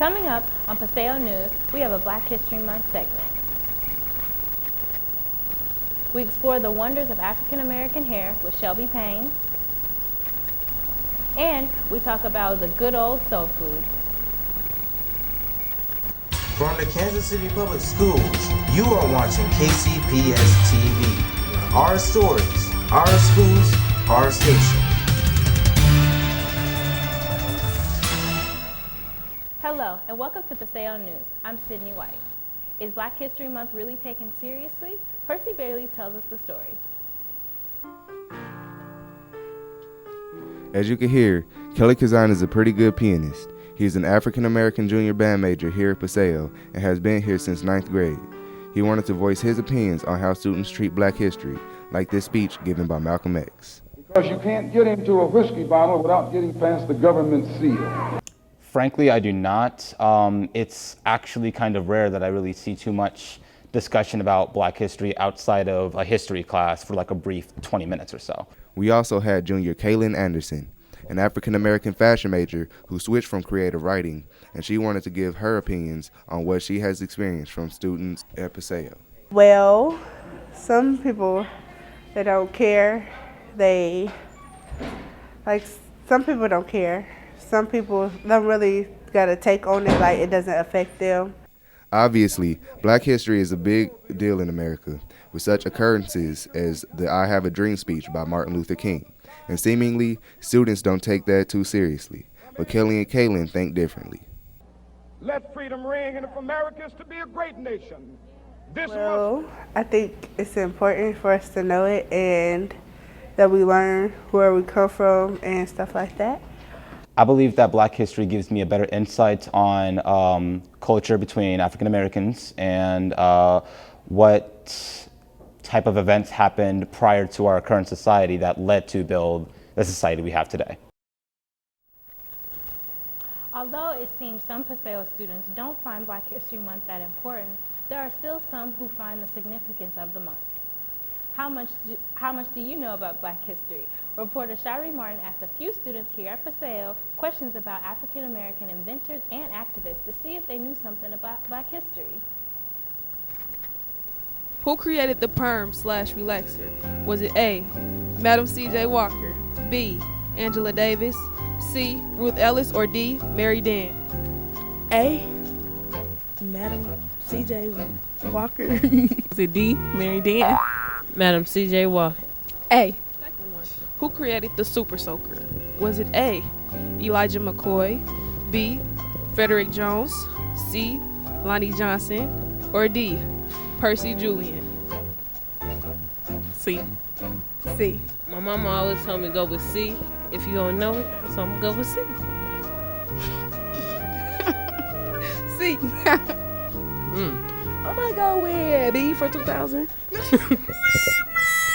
Coming up on Paseo News, we have a Black History Month segment. We explore the wonders of African American hair with Shelby Payne. And we talk about the good old soul food. From the Kansas City Public Schools, you are watching KCPS-TV. Our stories, our schools, our station. Hello, and welcome to Paseo News. I'm Sydney White. Is Black History Month really taken seriously? Percy Bailey tells us the story. As you can hear, Kelly Kazan is a pretty good pianist. He is an African-American junior band major here at Paseo and has been here since 9th grade. He wanted to voice his opinions on how students treat Black history, like this speech given by Malcolm X. Because you can't get into a whiskey bottle without getting past the government seal. Frankly, I do not. It's actually kind of rare that I really see too much discussion about Black history outside of a history class for like a brief 20 minutes or so. We also had junior Kaylin Anderson, an African-American fashion major who switched from creative writing, and she wanted to give her opinions on what she has experienced from students at Paseo. Well, some people, they don't care. Some people don't care. Some people don't really got to take on it like it doesn't affect them. Obviously, Black history is a big deal in America, with such occurrences as the I Have a Dream speech by Martin Luther King. And seemingly, students don't take that too seriously. But Kelly and Kaylin think differently. Let freedom ring, and if America is to be a great nation, I think it's important for us to know it and that we learn where we come from and stuff like that. I believe that Black history gives me a better insight on culture between African Americans and what type of events happened prior to our current society that led to build the society we have today. Although it seems some Paseo students don't find Black History Month that important, there are still some who find the significance of the month. How much do you know about Black history? Reporter Shari Martin asked a few students here at Paseo questions about African American inventors and activists to see if they knew something about Black history. Who created the perm/relaxer? Was it A, Madam C.J. Walker, B, Angela Davis, C, Ruth Ellis, or D, Mary Dan? A, Madam C.J. Walker. Is it D, Mary Dan? Madam C.J. Walker. A. Second one. Who created the Super Soaker? Was it A, Elijah McCoy, B, Frederick Jones, C, Lonnie Johnson, or D, Percy Julian? C. C. My mama always told me go with C if you don't know it, so I'm gonna go with C. C. I'm gonna go with B for 2000.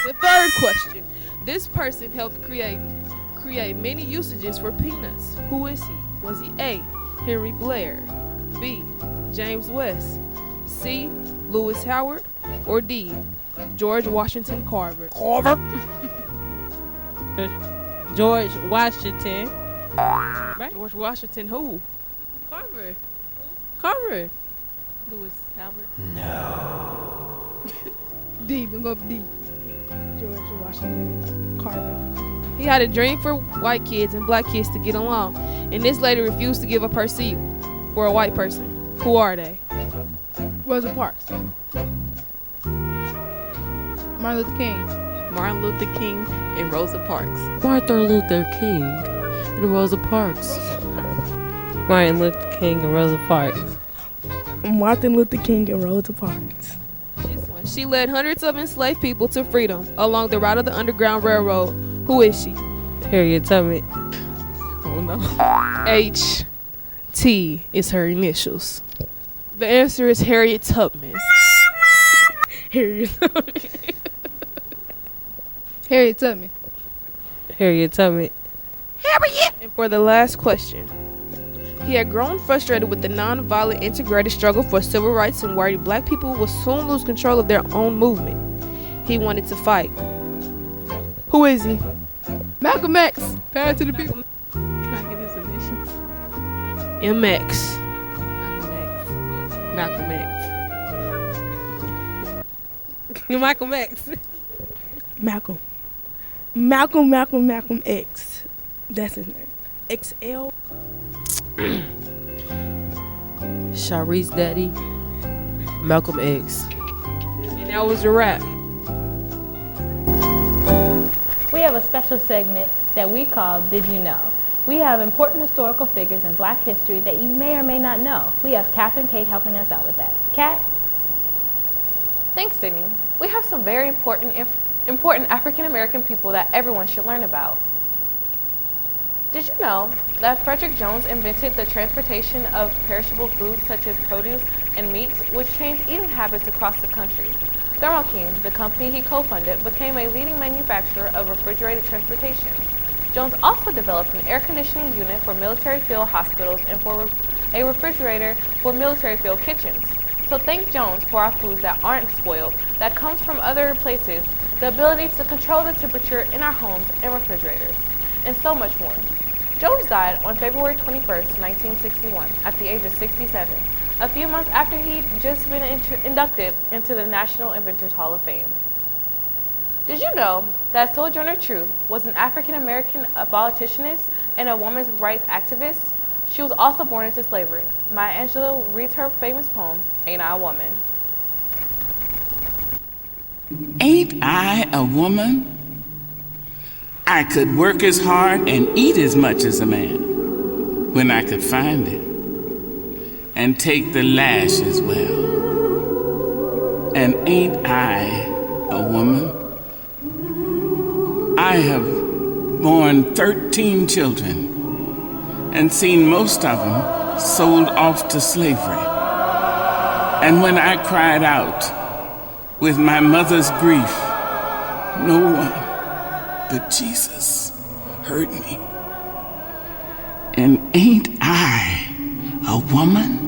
The third question. This person helped create many usages for peanuts. Who is he? Was he A, Henry Blair, B, James West, C, Lewis Howard, or D, George Washington Carver? George Washington. Right? George Washington who? Carver. Carver. Lewis Howard. D. We're going to go with D. George Washington Carver. He had a dream for white kids and Black kids to get along, and this lady refused to give up her seat for a white person. Who are they? Rosa Parks. Martin Luther King. Martin Luther King and Rosa Parks. Martin Luther King and Rosa Parks. Martin Luther King and Rosa Parks. Martin Luther King and Rosa Parks. This one. She led hundreds of enslaved people to freedom along the route of the Underground Railroad. Who is she? Harriet Tubman. Oh no. H.T. is her initials. The answer is Harriet Tubman. Harriet Tubman. Harriet Tubman. Harriet Tubman. Harriet! And for the last question. He had grown frustrated with the non-violent integrated struggle for civil rights and worried Black people would soon lose control of their own movement. He wanted to fight. Who is he? Malcolm X. Power to the people. Can I get his initials? MX. Malcolm X. Michael X. Malcolm X. That's his name. XL. Sharice's daddy. Malcolm X. And that was a wrap. We have a special segment that we call Did You Know? We have important historical figures in Black history that you may or may not know. We have Catherine Kate helping us out with that. Kat? Thanks, Sydney. We have some very important African American people that everyone should learn about. Did you know that Frederick Jones invented the transportation of perishable foods such as produce and meats, which changed eating habits across the country? Thermo King, the company he co-funded, became a leading manufacturer of refrigerated transportation. Jones also developed an air conditioning unit for military field hospitals and for a refrigerator for military field kitchens. So thank Jones for our foods that aren't spoiled, that comes from other places, the ability to control the temperature in our homes and refrigerators, and so much more. Jones died on February 21st, 1961, at the age of 67, a few months after he'd just been inducted into the National Inventors Hall of Fame. Did you know that Sojourner Truth was an African-American abolitionist and a women's rights activist? She was also born into slavery. Maya Angelou reads her famous poem, Ain't I a Woman? Ain't I a woman? I could work as hard and eat as much as a man when I could find it, and take the lash as well. And ain't I a woman? I have borne 13 children and seen most of them sold off to slavery. And when I cried out with my mother's grief, no one but Jesus heard me. And ain't I a woman?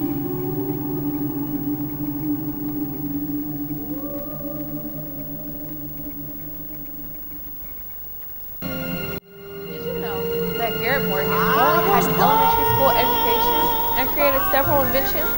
Did you know that Garrett Morgan only had an elementary school education and created several inventions?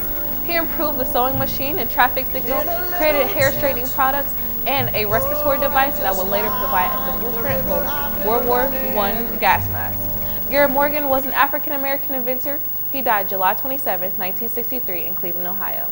He improved the sewing machine and traffic signal, created hair straightening products, and a respiratory device that would later provide the blueprint for World War I gas masks. Garrett Morgan was an African-American inventor. He died July 27, 1963 in Cleveland, Ohio.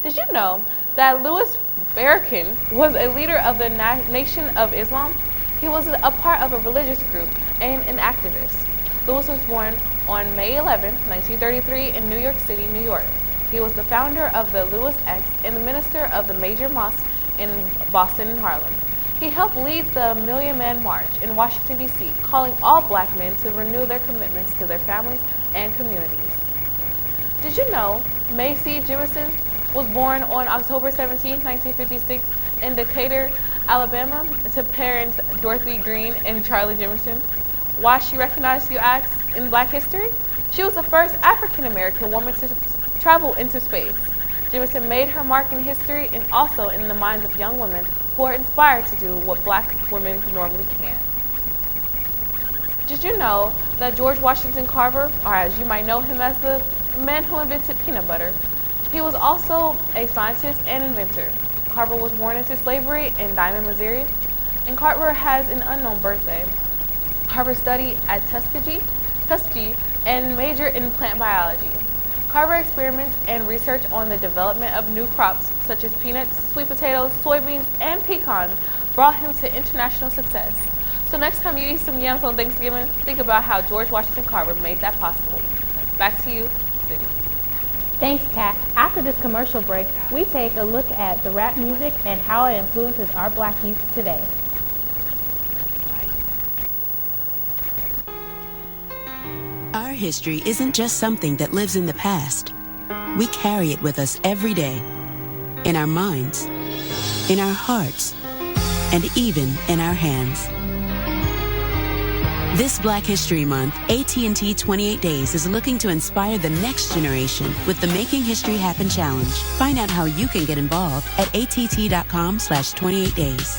Did you know that Louis Farrakhan was a leader of the Nation of Islam? He was a part of a religious group and an activist. Louis was born on May 11, 1933 in New York City, New York. He was the founder of the Louis X and the minister of the major mosque in Boston and Harlem. He helped lead the Million Man March in Washington, D.C., calling all Black men to renew their commitments to their families and communities. Did you know Macy Jemison was born on October 17, 1956 in Decatur, Alabama, to parents Dorothy Green and Charlie Jemison? Why is she recognized, you ask, in Black history? She was the first African-American woman to travel into space. Jemison made her mark in history and also in the minds of young women who are inspired to do what Black women normally can't. Did you know that George Washington Carver, or as you might know him as the man who invented peanut butter, he was also a scientist and inventor. Carver was born into slavery in Diamond, Missouri, and Carver has an unknown birthday. Carver studied at Tuskegee and majored in plant biology. Carver experiments and research on the development of new crops such as peanuts, sweet potatoes, soybeans, and pecans brought him to international success. So next time you eat some yams on Thanksgiving, think about how George Washington Carver made that possible. Back to you, Sydney. Thanks, Kat. After this commercial break, we take a look at the rap music and how it influences our Black youth today. Our history isn't just something that lives in the past. We carry it with us every day, in our minds, in our hearts, and even in our hands. This Black History Month, AT&T 28 Days is looking to inspire the next generation with the Making History Happen Challenge. Find out how you can get involved at att.com/28days.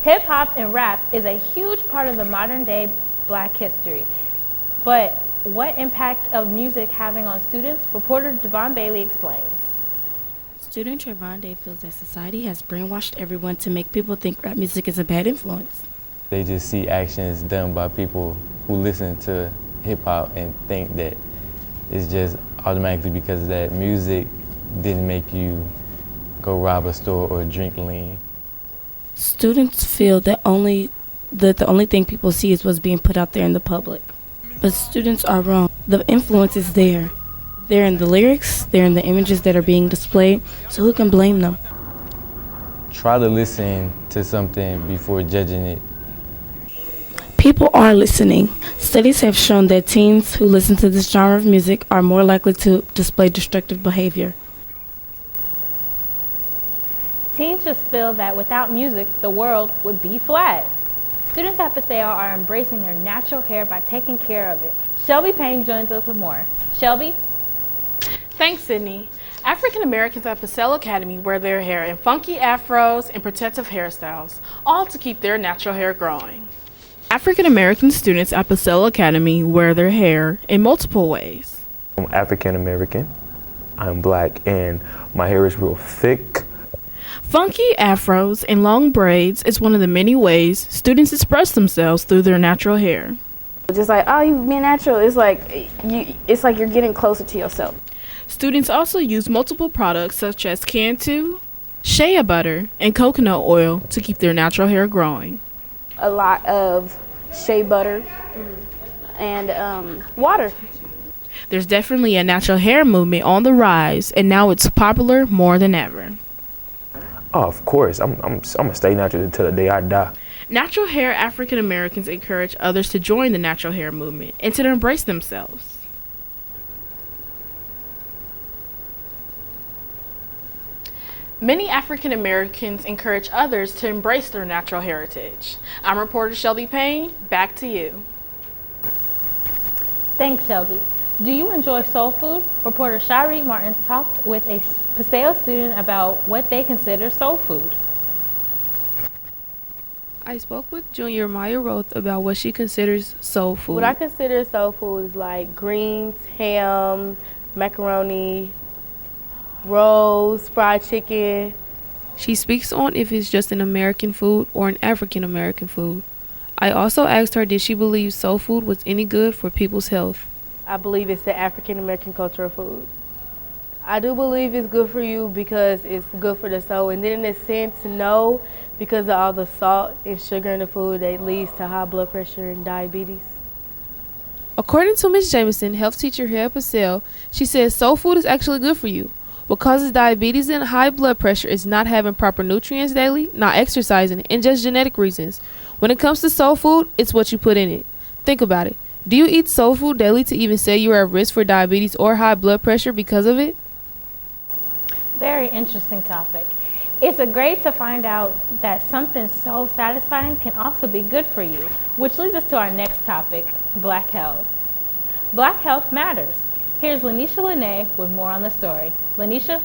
Hip hop and rap is a huge part of the modern day Black history. But what impact of music having on students? Reporter Devon Bailey explains. Student Trevon Day feels that society has brainwashed everyone to make people think rap music is a bad influence. They just see actions done by people who listen to hip-hop and think that it's just automatically because that music didn't make you go rob a store or drink lean. Students feel that the only thing people see is what's being put out there in the public. But students are wrong. The influence is there. They're in the lyrics, they're in the images that are being displayed, so who can blame them? Try to listen to something before judging it. People are listening. Studies have shown that teens who listen to this genre of music are more likely to display destructive behavior. Teens just feel that without music, the world would be flat. Students at Paseo are embracing their natural hair by taking care of it. Shelby Payne joins us with more. Shelby? Thanks, Sydney. African Americans at Paseo Academy wear their hair in funky afros and protective hairstyles, all to keep their natural hair growing. African American students at Paseo Academy wear their hair in multiple ways. I'm African American, I'm black, and my hair is real thick. Funky afros and long braids is one of the many ways students express themselves through their natural hair. Just like, oh, you being natural, it's like you're getting closer to yourself. Students also use multiple products such as Cantu, shea butter, and coconut oil to keep their natural hair growing. A lot of shea butter and water. There's definitely a natural hair movement on the rise, and now it's popular more than ever. Oh, of course, I'm gonna stay natural until the day I die. Natural hair African Americans encourage others to join the natural hair movement and to embrace themselves. Many African Americans encourage others to embrace their natural heritage. I'm reporter Shelby Payne. Back to you. Thanks, Shelby. Do you enjoy soul food? Reporter Shari Martin talked with a Paseo student about what they consider soul food. I spoke with Junior Maya Roth about what she considers soul food. What I consider soul food is like greens, ham, macaroni, rolls, fried chicken. She speaks on if it's just an American food or an African American food. I also asked her did she believe soul food was any good for people's health. I believe it's the African American cultural food. I do believe it's good for you because it's good for the soul, and then in a sense, no, because of all the salt and sugar in the food that leads to high blood pressure and diabetes. According to Ms. Jameson, health teacher here at Paseo, she says soul food is actually good for you. What causes diabetes and high blood pressure is not having proper nutrients daily, not exercising, and just genetic reasons. When it comes to soul food, it's what you put in it. Think about it. Do you eat soul food daily to even say you are at risk for diabetes or high blood pressure because of it? Very interesting topic. It's great to find out that something so satisfying can also be good for you, which leads us to our next topic, Black health. Black health matters. Here's Lanisha Lene with more on the story. Lanisha?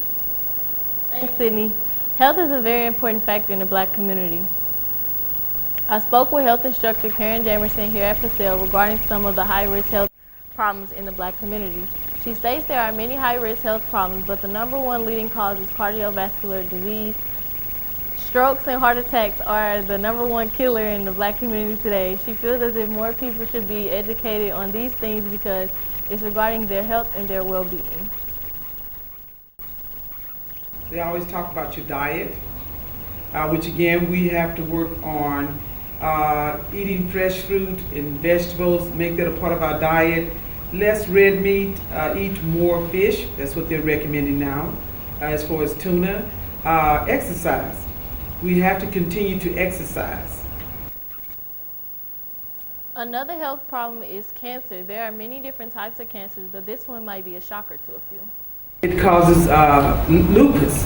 Thanks, Sydney. Health is a very important factor in the Black community. I spoke with health instructor Karen Jamerson here at Paseo regarding some of the high-risk health problems in the Black community. She states there are many high-risk health problems, but the number one leading cause is cardiovascular disease. Strokes and heart attacks are the number one killer in the Black community today. She feels as if more people should be educated on these things because it's regarding their health and their well-being. They always talk about your diet, which again we have to work on eating fresh fruit and vegetables, make that a part of our diet. Less red meat, eat more fish. That's what they're recommending now. As far as tuna, exercise. We have to continue to exercise. Another health problem is cancer. There are many different types of cancers, but this one might be a shocker to a few. It causes lupus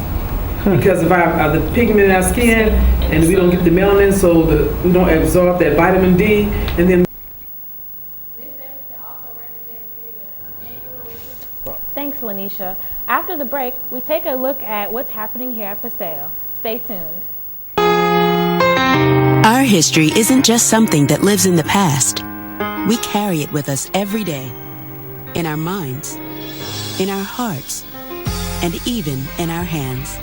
because of the pigment in our skin, and we don't get the melanin, so we don't absorb that vitamin D, and then. Thanks, Lanisha. After the break, we take a look at what's happening here at Paseo. Stay tuned. Our history isn't just something that lives in the past. We carry it with us every day, in our minds, in our hearts, and even in our hands.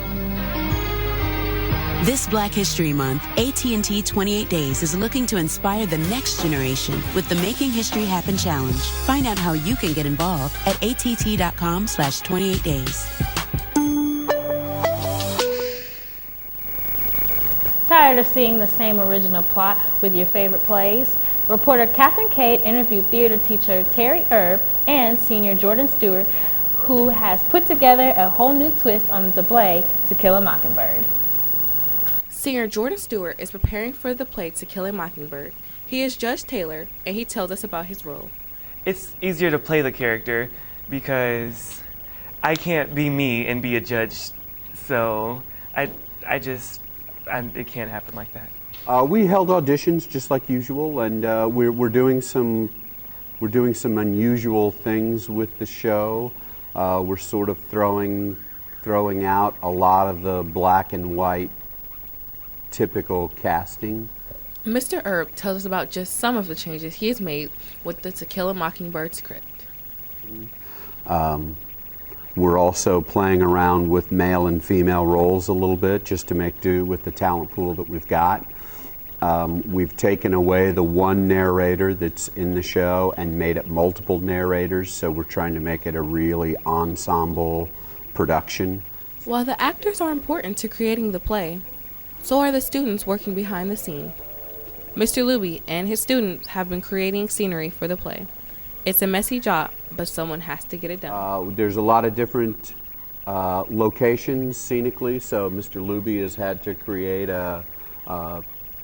This Black History Month, AT&T 28 Days is looking to inspire the next generation with the Making History Happen Challenge. Find out how you can get involved at att.com/28days. Tired of seeing the same original plot with your favorite plays? Reporter Catherine Cade interviewed theater teacher Terry Erb and senior Jordan Stewart, who has put together a whole new twist on the play To Kill a Mockingbird. Senior Jordan Stewart is preparing for the play To Kill a Mockingbird. He is Judge Taylor, and he tells us about his role. It's easier to play the character because I can't be me and be a judge, so it can't happen like that. We held auditions just like usual, and we're doing some unusual things with the show. We're sort of throwing out a lot of the black and white typical casting. Mr. Erb tells us about just some of the changes he has made with the To Kill a Mockingbird script. We're also playing around with male and female roles a little bit just to make do with the talent pool that we've got. We've taken away the one narrator that's in the show and made it multiple narrators, so we're trying to make it a really ensemble production. While the actors are important to creating the play, so are the students working behind the scene. Mr. Luby and his students have been creating scenery for the play. It's a messy job, but someone has to get it done. There's a lot of different locations scenically, so Mr. Luby has had to create a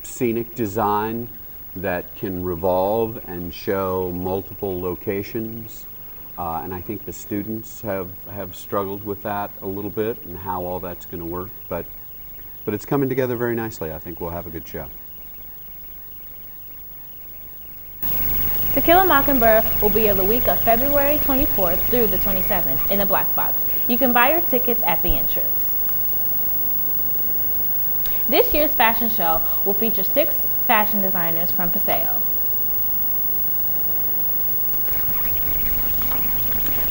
scenic design that can revolve and show multiple locations. And I think the students have struggled with that a little bit and how all that's going to work. But it's coming together very nicely. I think we'll have a good show. To Kill a Mockingbird will be the week of February 24th through the 27th in the Black Box. You can buy your tickets at the entrance. This year's fashion show will feature 6 fashion designers from Paseo.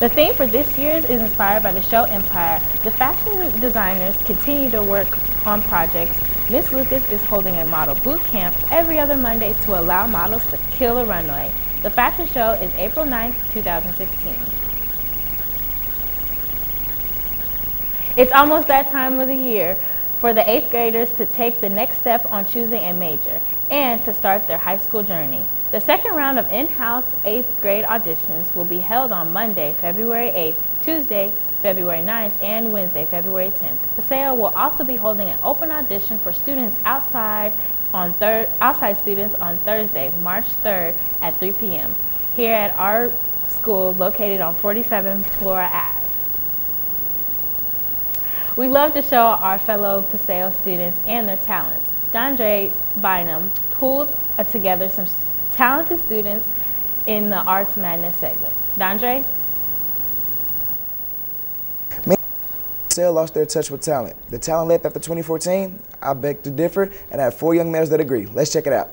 The theme for this year's is inspired by the show Empire. The fashion designers continue to work on projects. Miss Lucas is holding a model boot camp every other Monday to allow models to kill a runway. The fashion show is April 9th, 2016. It's almost that time of the year for the 8th graders to take the next step on choosing a major and to start their high school journey. The second round of in-house 8th grade auditions will be held on Monday, February 8th, Tuesday, February 9th, and Wednesday, February 10th. Paseo will also be holding an open audition for students outside students on Thursday, March 3rd at 3 p.m. here at our school located on 47 Flora Ave. We love to show our fellow Paseo students and their talents. Dondre Bynum pulled together some talented students in the Arts Madness segment. Dondre? Paseo lost their touch with talent. The talent left after 2014, I beg to differ, and I have 4 young males that agree. Let's check it out.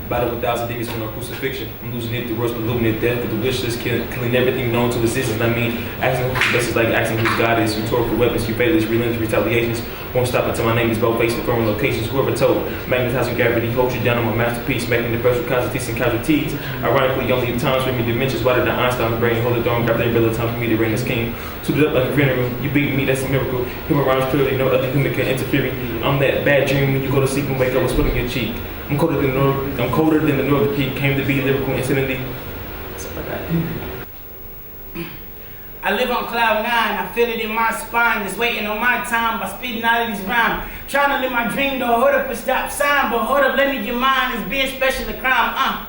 Battle with thousand demons with no crucifixion. I'm losing it through words, illuminate death, but the wish list killing everything known to existence. I mean, asking who's the best is like asking who's God is. Rhetorical weapons, you failures, relentless retaliations. Won't stop until my name is both faced with firm locations. Whoever told, magnetizing gravity, hold you down on my masterpiece, making the first constitutes and casualties. Ironically, only times for me dimensions wider than Einstein's brain. Hold it down, grab the umbrella, time for me to reign as king. Suited up like a funeral, you beat me, that's a miracle. Human rhymes clearly, no other human can interfere. I'm that bad dream when you go to sleep and wake up with split on your cheek. I'm colder than the northern peak. Came to be lyrical incidentally. I live on cloud 9, I feel it in my spine, just waiting on my time by spitting out of these rhymes. Trying to live my dream though, hold up a stop sign, but hold up, let me get mine, it's being special a crime,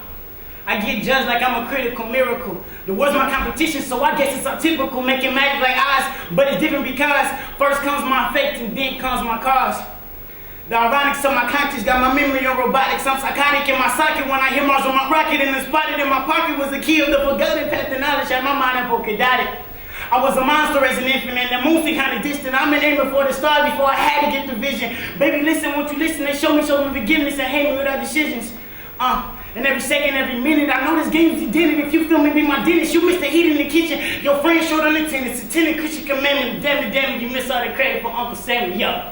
I get judged like I'm a critical miracle. The world's my competition, so I guess it's atypical, making magic like eyes, but it's different because first comes my faith and then comes my cause. The ironics of my conscience got my memory on robotics. I'm psychotic in my socket when I hear Mars on my rocket, and the spotted in my pocket was the key of the forgotten path to knowledge. Had my mind polka-dotted. I was a monster as an infant, and the moon seemed kind of distant. I'm an aim before the stars, before I had to get the vision. Baby, listen, won't you listen? They show me forgiveness and hate me without decisions. And every second, every minute, I know this game's identity. If you feel me, be my dentist. You miss the heat in the kitchen. Your friend showed on the tennis. Attending Christian commandment. Damn it, you miss all the credit for Uncle Sammy. Yo.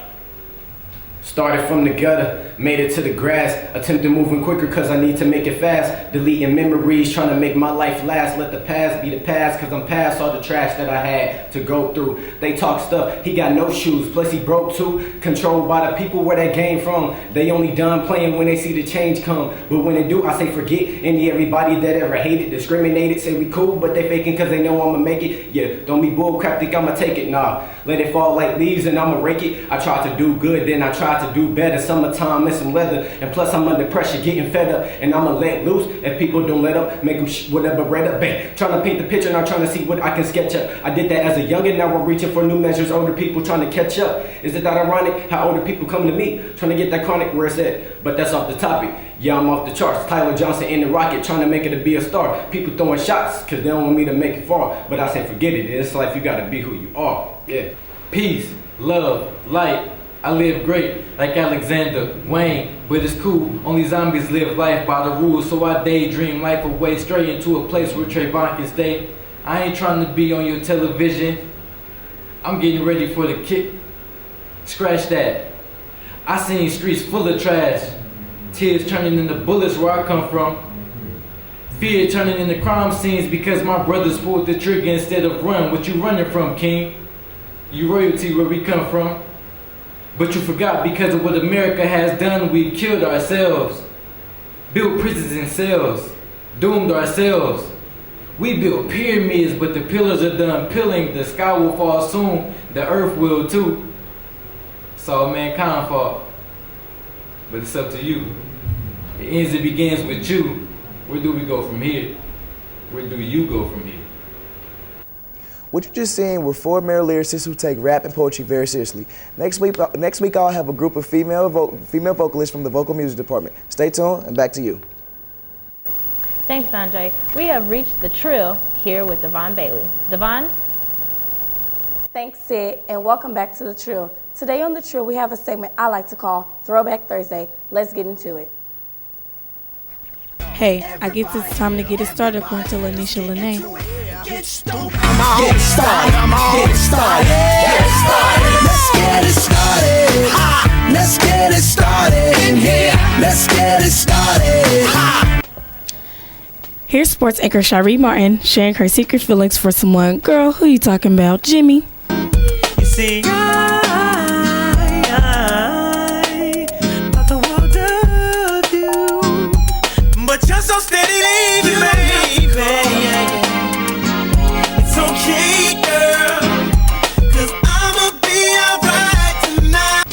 Started from the gutter, made it to the grass. Attempted moving quicker cause I need to make it fast. Deleting memories, trying to make my life last. Let the past be the past cause I'm past all the trash that I had to go through. They talk stuff, he got no shoes, plus he broke too. Controlled by the people where that came from. They only done playing when they see the change come. But when they do, I say forget any everybody that ever hated, discriminated. Say we cool, but they faking cause they know I'ma make it. Yeah, don't be bull crap, think I'ma take it. Nah, let it fall like leaves and I'ma rake it. I tried to do good, then I tried to do better. Summertime and some leather, and plus I'm under pressure, getting fed up, and I'ma let loose. If people don't let up, make them whatever red up. Bang, trying to paint the picture, not trying to see what I can sketch up. I did that as a youngin', now we're reaching for new measures. Older people trying to catch up. Is it that ironic how older people come to me, trying to get that chronic where it's at? But that's off the topic. Yeah, I'm off the charts. Tyler Johnson in the rocket, trying to make it to be a star. People throwing shots cause they don't want me to make it far. But I say forget it. In this life you gotta be who you are. Yeah. Peace, love, light. I live great, like Alexander Wayne, but it's cool. Only zombies live life by the rules, so I daydream life away, straight into a place where Trayvon can stay. I ain't trying to be on your television. I'm getting ready for the kick. Scratch that. I seen streets full of trash. Tears turning into bullets where I come from. Fear turning into crime scenes because my brothers pulled the trigger instead of run. What you running from, King? You royalty where we come from. But you forgot because of what America has done, we've killed ourselves. Built prisons and cells. Doomed ourselves. We built pyramids, but the pillars are done pilling. The sky will fall soon. The earth will too. It's all mankind's fault. But it's up to you. It ends and begins with you. Where do we go from here? Where do you go from here? What you just seen were 4 male lyricists who take rap and poetry very seriously. Next week I'll have a group of female vocalists from the vocal music department. Stay tuned, and back to you. Thanks, Sanjay. We have reached the Trill here with Devon Bailey. Devon? Thanks, Sid, and welcome back to the Trill. Today on the Trill, we have a segment I like to call Throwback Thursday. Let's get into it. Hey, I guess it's time to get it started according to Lanisha Lene. Get started, get started, get started, get started. Let's get it started. Ha! Let's get it started in here. Let's get it started. Ha! Here's sports anchor Shari Martin sharing her secret feelings for someone. Girl, who you talking about? Jimmy. You see, I thought the world of you, but you're so steady leaving me, baby. It's okay, girl, 'cause I'ma be alright tonight.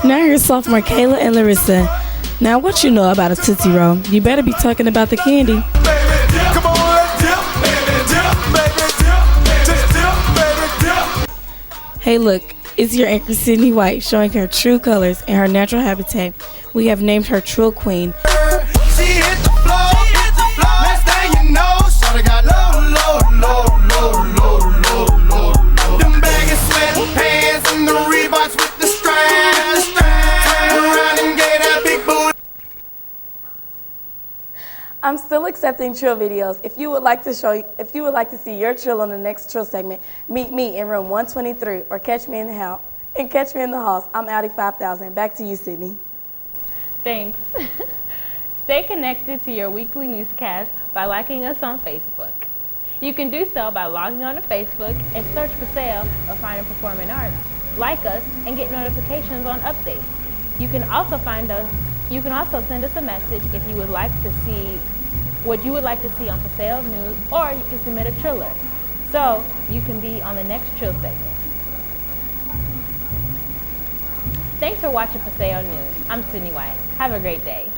Now here's sophomore Kayla and Larissa. Now what you know about a Tootsie Roll? You better be talking about the candy. Come on, let's dip, baby, dip, baby, dip, just dip, baby, dip. Hey look, it's your anchor Sydney White showing her true colors and her natural habitat. We have named her Trill Queen. She hit the floor, next thing you know, shawty got low. Them baggy sweatpants and the Reeboks with the straps. Turn around and get that big booty. I'm still accepting Trill videos. If you would like to see your Trill on the next Trill segment, meet me in room 123 or catch me in the halls. I'm Audi 5000. Back to you, Sydney. Thanks. Stay connected to your weekly newscast by liking us on Facebook. You can do so by logging on to Facebook and search Paseo or Fine & Performing Arts. Like us and get notifications on updates. You can also send us a message if you would like to see what you would like to see on Paseo News, or you can submit a Triller, so you can be on the next Trill segment. Thanks for watching Paseo News. I'm Sydney White. Have a great day.